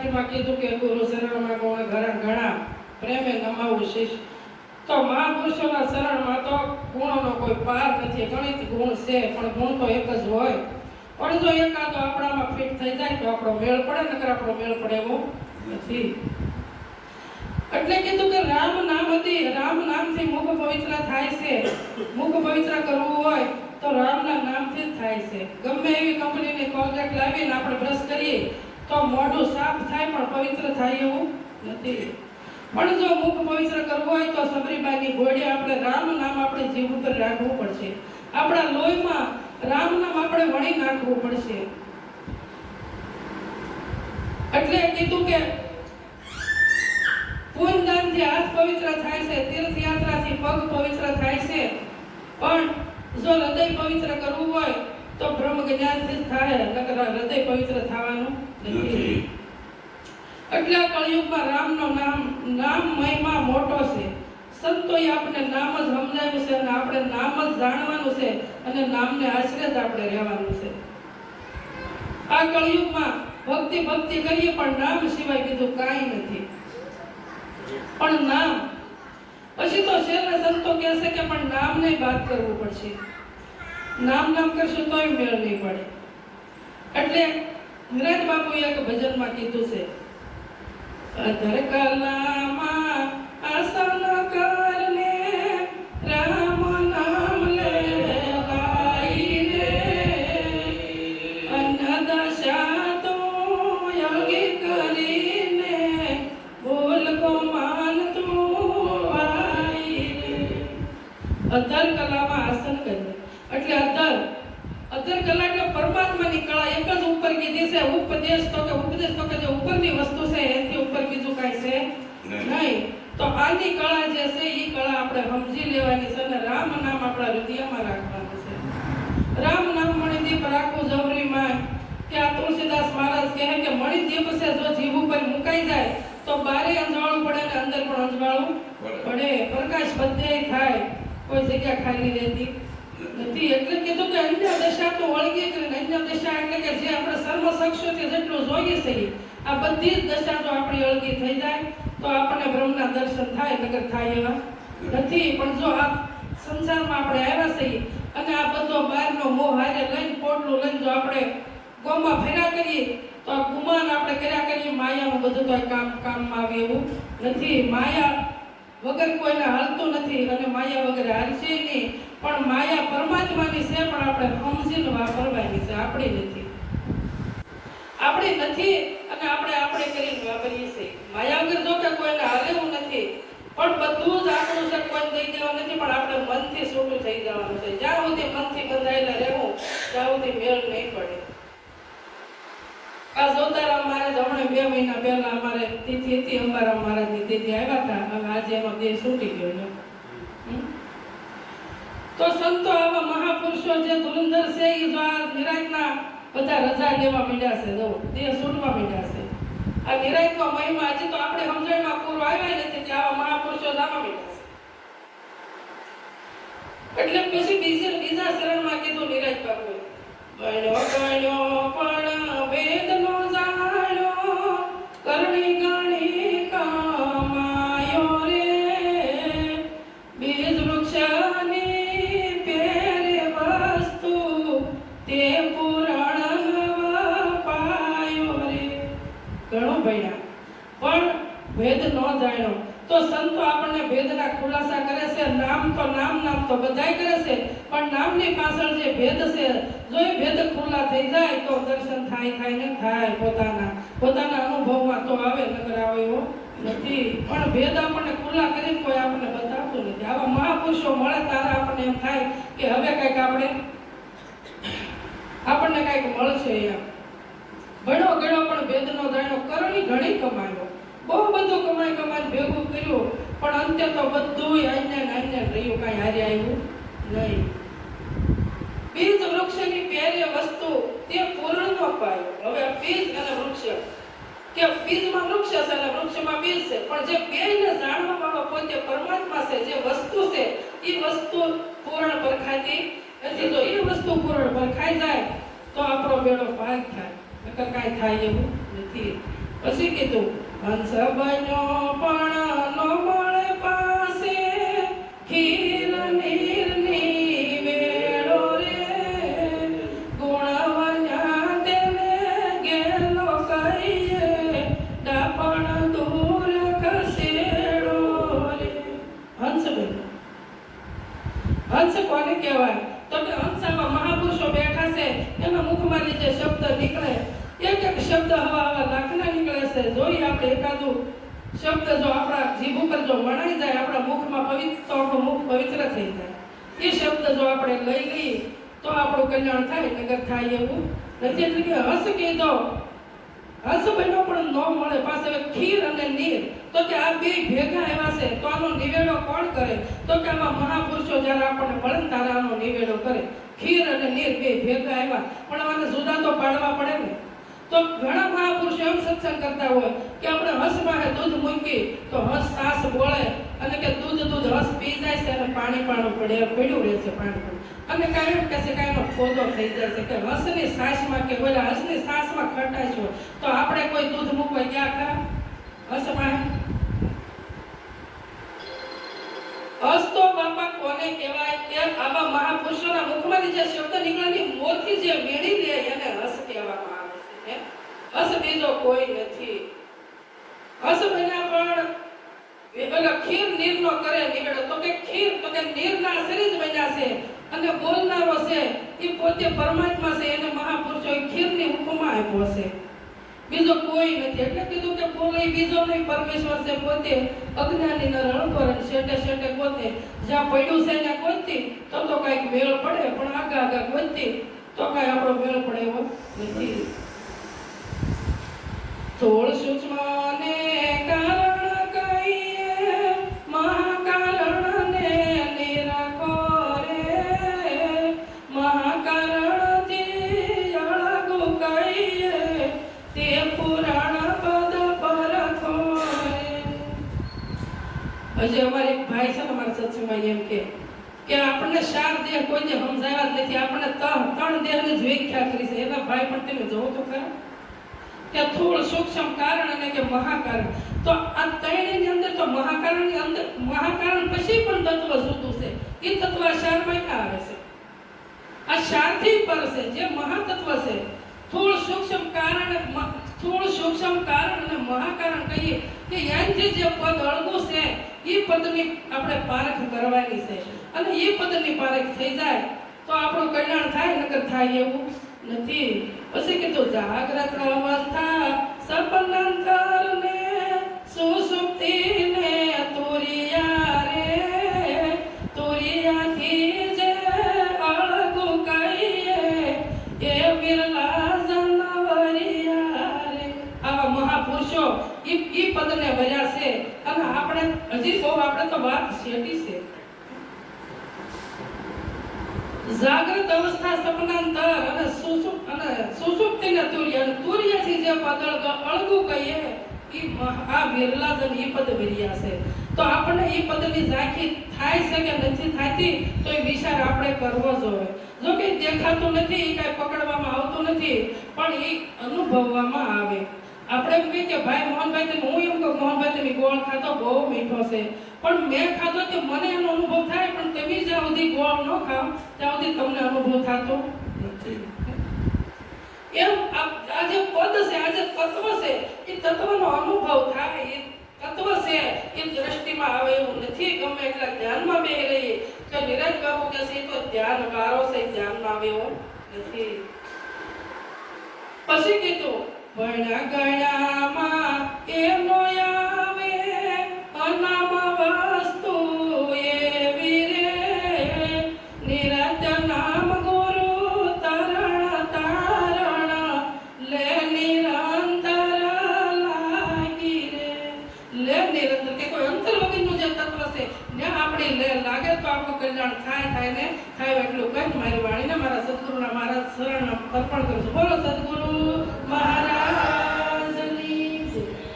નિરાંતમાં કીધું કે ગુરુ શરણમાં કોણે ઘણા પ્રેમે નમાવું શીશ. તો મહાપુરુષોના શરણમાં તો ગુણોનો કોઈ પાર નથી. ગણિત ગુણ છે પણ ગુણ તો એક જ હોય. પણ જો એકાદો આપણામાં ફિટ થઈ જાય તો આપણો મેળ પડે, નકર આપણો મેળ પડે એવો નથી. એટલે કીધું કે રામ નામથી મુખ પવિત્ર થાય છે. મુખ પવિત્ર કરવું હોય તો રામના નામથી જ થાય છે. ગમે એવી કંપનીની કોલગેટ લાવીને આપણે બ્રશ કરીએ તો મોઢું સાફ થાય પણ પવિત્ર થાય એવું નથી. પણ જો મુખ પવિત્ર કરવું હોય તો સબરીબાઈની ઘોડી આપણે રામ નામ આપણે જીભ ઉપર રાખવું પડશે. આપણા લોહીમાં રામ નામ આપણે વણી નાખવું પડશે. એટલે કીધું કે પૂનદાનથી હાથ પવિત્ર થાય છે, તીર્થયાત્રાથી પગ પવિત્ર થાય છે, પણ જો હૃદય પવિત્ર કરવું હોય તો બ્રહ્મ જ્ઞાનથી થાય, નકર હૃદય પવિત્ર થવાનું નથી. એટલે કળિયુગમાં રામનો નામ મહિમા મોટો છે. સંતોએ આપણે નામ જ સમજાવ્યું છે અને આપણે નામ જ જાણવાનું છે અને નામને આશ્રય જ આપણે રહેવાનું છે. આ કળિયુગમાં ભક્તિ કરીએ પણ નામ સિવાય બીજું કાંઈ નથી. પણ નામ પછી તો શેરના સંતો કહે છે કે પણ નામને બાદ કરવું પડશે. નામ કરશું તોય મેળ નહીં પડે. એટલે નિરાંત બાપુએ એક ભજનમાં કીધું છે, અધર કલામાં આસન કરને રામ નામ લે ગાઈ રે, અન્નદશા તો યોગી કરીને બોલ કો માન તું ભાઈ રે. અધર કલામાં આસન કરને એટલે અધર કલા એટલે પરમાત્માની કળા એક જ ઉપર કીધી છે. ઉપદેશ તો કે જે ઉપરની વસ્તુ છે એથી ઉપર બીજું કાંઈ છે નહીં. તો આની કળા જે છે એ કળા આપણે સમજી લેવાની છે અને રામ નામ આપણા હૃદયમાં રાખવાનું છે. રામ નામ મણિદીપ રાખવું જરૂરીમાં કે આ તુલસીદાસ મહારાજ કહે કે મણિદીપ છે જો જીવ ઉપર મુકાઈ જાય તો બારે અંજવાળું પડે ને અંદર પણ અંજવાળું પડે. પ્રકાશ બધે થાય, કોઈ જગ્યા ખાલી રહેતી નથી. એટલે કીધું કે અન્ય દશા તો વળગી કરીને અન્ય દશા એટલે કે જે આપણે સર્વ શક્તિથી જેટલું જોઈએ છે આ બધી જ દશા જો આપણી અળગી થઈ જાય તો આપણને બ્રહ્મના દર્શન થાય, નગર થાય એવા નથી. પણ જો આ સંસારમાં આપણે આવ્યા છીએ અને આ બધો બહારનો મોહ હારે લઈને પોટલું લઈને જો આપણે ગોમાં ફેરા કરીએ તો આ ગુમાન આપણે કર્યા કરીએ. માયાનું બધું તો કામમાં આવે એવું નથી. માયા વગર કોઈને હાલતું નથી અને માયા વગર હાલશે નહીં. પણ માયા પરમાત્માની છે પણ આપણે સમજીને વાપરવાની છે, આપણી નથી અને આપણે કરીને વાપરીએ છીએ. માયા વગર જો કે કોઈને હાલેવું નથી પણ બધું જ આપણું છે, કોઈ દઈ દેવાનું નથી. પણ આપણે મનથી છૂટું થઈ જવાનું છે. જ્યાં સુધી મનથી બંધાયેલા રહેવું ત્યાં સુધી મેળ નહીં પડે. આ જોતારામ મહારાજ હમણાં 2 મહિના પહેલા અમારે તિથિ હતી, અંબારામ મહારાજની તિથિ આવ્યા હતા. હવે આજે એનો દેહ છૂટી ગયો. તો સંતો આવા મહાપુરુષો જે ધુરંધર છે એ જો આ નિરાંતના બધા રજા લેવા માંડ્યા છે, જો દેહ છૂટવા માંડ્યા છે. આ નિરાંતનો મહિમા હજી તો આપણે સમજણમાં પૂરો આવ્યા નથી કે આવા મહાપુરુષો જવા માંડ્યા છે. એટલે પછી બીજા શરણમાં કીધું નિરાંત બાપુએ, ગણ્યો પણ વેદ નો જાણ્યો કરણી ગણી કમાયો રે, બીજ વૃક્ષની પેરે વસ્તુ તે પુરાણ પાયો રે. ઘણો ભણ્યા પણ ભેદ ન જાણ્યો. તો સંતો આપણને ભેદના ખુલાસા કરે છે. નામ તો બધાય કરે છે પણ નામની પાછળ જે ભેદ છે જો એ ભેદ ખુલ્લા થઈ જાય તો દર્શન થાય ને થાય. પોતાના અનુભવમાં તો આવે, નકર આવે એવો નથી. પણ ભેદ આપણને ખુલ્લા કરીને કોઈ આપણને બતાવતું નથી. આવા મહાપુરુષો મળે તારા આપણને એમ થાય કે હવે કંઈક આપણને કંઈક મળશે. એમ ઘણો પણ ભેદ નો જાણ્યો કરણી ઘણી કમાયો. બહુ બધું કમાઈ ભેગું કર્યું પણ અંતે તો બધું આઈને રહ્યું, કાંઈ હારે આવ્યું નહીં. બીજ વૃક્ષની પહેરે વસ્તુ તે પૂર્ણ નો પાયો. હવે બીજ અને વૃક્ષ કે બીજમાં વૃક્ષ છે અને વૃક્ષમાં બીજ છે પણ જે બેયને જાણવા વાળો પોતે પરમાત્મા છે, જે વસ્તુ છે એ વસ્તુ પૂર્ણ પરખાતી નથી. જો એ વસ્તુ પૂર્ણ પરખાઈ જાય તો આપણો બેડો પાર થાય, નકર કાંઈ થાય એવું નથી. પછી કીધું હંસ બન્યો પણ નો મળે પાસે ખીર નીરની વેળો રે ગુણવન્યા તેને ગેલો કહીએ ડાપણ દૂર ખસેડો રે. હંસ બન્યો. હંસ કોને કહેવાય? તો કે હંસામાં મહાપુરુષો બેઠા છે, એના મુખમાંથી જે શબ્દ નીકળે એક એક શબ્દ હવા લાખના નીકળે છે. જોઈ આપણે એકાદું શબ્દ જો આપણા જીભ ઉપર જો વણાઈ જાય, આપણા મુખમાં પવિત્ર, આપણું મુખ પવિત્ર થઈ જાય. એ શબ્દ જો આપણે લઈ લઈએ તો આપણું કલ્યાણ થાય, નગર થાય એવું નથી. એટલે કે હસ કીધો, હસ બન્યો પણ ન મળે પાસે ખીર અને નીર. તો કે આ બે ભેગા આવ્યા છે તો આનો નિવેડો કોણ કરે? તો કે આમાં મહાપુરુષો જ્યારે આપણને મળે ત્યારે આનો નિવેડો કરે. ખીર અને નીર બે ભેગા આવ્યા, પણ આને જુદા તો પાડવા પડે ને. તો ઘણા મહાપુરુષો એમ સત્સંગ કરતા હોય કે આપણે હંસમાં દૂધ મૂકી તો હંસ સાસ બોલે અને કે દૂધ હંસ પી જાય છે અને પાણી પડ્યું રહે છે પાણી. અને કાયમ કે છે કાયનો ખોદો થઈ જાય છે કે હંસની સાસમાં કે બોલા હંસની સાસમાં ખટાશ હોય તો આપણે કોઈ દૂધ મૂકવા ક્યાં ખરા? હંસમાં હંસ તો બાપા કોને કહેવાય? કે આવા મહાપુરુષોના મુખમાંથી જે શબ્દ નીકળેલી મોરથી જે વીણી લે એને હંસ કહેવામાં આવે છે. હંસ બીજો કોઈ નથી. હંસ બન્યા પણ એટલે ખીર નીરનો કરે નીકળે. તો કે ખીર તો કે નીરના શરીર બન્યા છે અને બોલનારો છે એ પોતે પરમાત્મા છે. એને મહાપુરુષો ખીરની ઉપમા આપ્યો છે, બીજો કોઈ નથી. એટલે કીધું કે બોલે બીજો નહીં, પરમેશ્વર છે પોતે. અજ્ઞાની નર અણકર શેટે શેટે પોતે. જ્યાં પડ્યું છે ત્યાં ગોતતી તો કઈક મેળ પડે, પણ આગા આગા ગોતતી તો કઈ આપણો મેળ પડે એવો નથી. થોડ સૂક્ષ્મ ને કારણ કહીએ મહાકારણ ને નિરખો રે મહાકારણથી અળગુ કહીએ તે પુરાણ પદ પરખો રે. હજી અમારે એક ભાઈ છે ને અમારા સત્સંગમાં એમ કે આપણને ચાર દેહ કોઈ જે સમજાવ્યા જ નથી, આપણને ત્રણ દેહની જ વ્યાખ્યા કરી છે. એના ભાઈ પણ તમે જોવો તો ખરા કે થોડ સૂક્ષ્મ કારણ અને કે મહાકારણ. તો આ ત્રણેયની અંદર તો મહાકારણની અંદર મહાકારણ પછી પણ તત્વ જુદું છે. એ તત્વ આ ચારમાં ક્યાં આવે છે? આ ચારથી પર છે જે મહાતત્વ છે. થોડ સૂક્ષ્મ કારણ અને મહાકારણ કહીએ કે યાંથી જે પદ અળગું છે એ પદની આપણે પારખ કરવાની છે. અને એ પદની પારખ થઈ જાય તો આપણું કલ્યાણ થાય, નકર થાય એવું નથી. પછી કીધું જાગ્રત અવસ્થા સપનાંતર ને સુષુપ્તિ ને તુરિયા રે તુરિયાથી જે અળગુ કહીએ એ વિરલા જનવરિયા રે. આવા મહાપુરુષો ઈ પદને વર્યા છે. અને આપણે હજી બહુ આપણે તો વાત શેટી છે. જાગ્રત અવસ્થા સપનાંતર અને સુષુપ્તિ ને તુર્યથી જે પદ અળગુ કહીએ ઈ આ વિરલાદન ઈ પદ વિર્યા છે. તો આપણે ઈ પદની ઝાંખી થાય છે કે નથી થતી તો એ વિચાર આપણે કરવો જોઈએ. જો કે દેખાતું નથી, એ કઈ પકડવામાં આવતું નથી, પણ એ અનુભવવામાં આવે. આપણે એમ કહીએ કે ભાઈ મોહનભાઈ તમે, હું એમ કહું મોહનભાઈ તમે ગોળ ખાતો બહુ મીઠો છે, પણ મેં ખાધો તો મને એનો અનુભવ થાય, પણ તમે જ્યાં સુધી ગોળ ન ખાવ ત્યાં સુધી તમને અનુભવ થતો નથી. એમ આ જે પદ છે, આ જે તત્વ છે, એ તત્વનો અનુભવ થાય. એ તત્વ છે એ દ્રષ્ટિમાં આવે એવું નથી. ગમે એટલા ધ્યાનમાં બે રહીએ કે નિરાજ બાપુ કહે છે તો ધ્યાન વારો છે, ધ્યાનમાં આવે એવું નથી. પછી કીધું ભણ્યા ગણ્યામાં એનો આવે અનામ વસ્તુ એવી રે નિરત નામ ગુરુ તરણ તારણ લે નિરંતર લાગી રે. લે નિરંતર કે કોઈ અંતર વગરનું જે તત્વ છે ને આપણે લે લાગે તો આપણું કલ્યાણ થાય ને થાય એટલું કઈ મારી વાણીને મારા સદગુરુના મારા શરણ અર્પણ કરું છું. બોલો સદગુરુ મહારાજ.